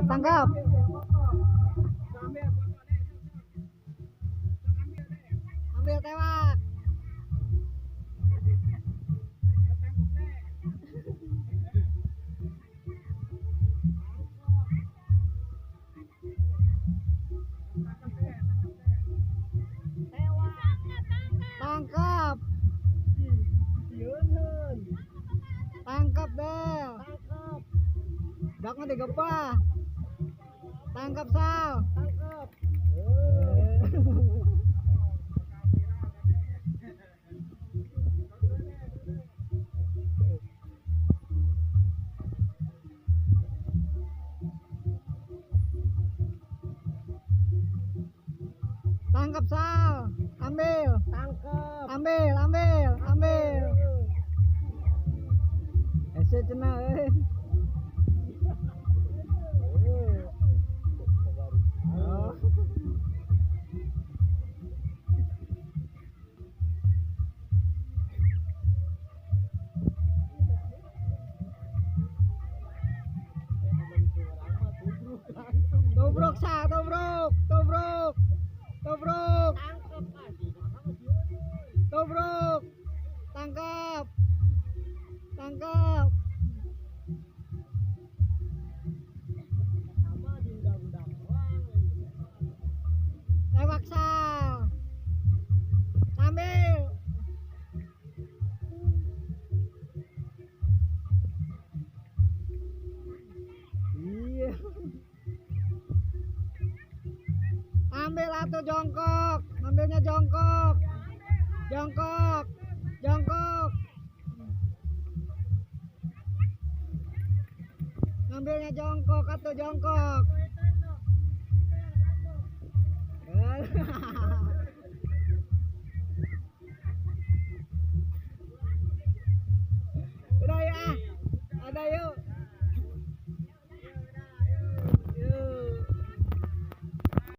tangkap. Ambil tewak. Tangkap. Tangkap deh. Daknya digepah. Tangkap Sal. Tangkap. Tangkap Sal. Ambil. Tangkap. Ambil. Ese cenah euy. Tobruk Sal, tobruk. Tobruk. Tangkap. Tewak Sal. Ambil. Iya. Ambil atau jongkok. Ambilnya jongkok. Ngambilnya jongkok atau jongkok. Udah ya. Ada yuk.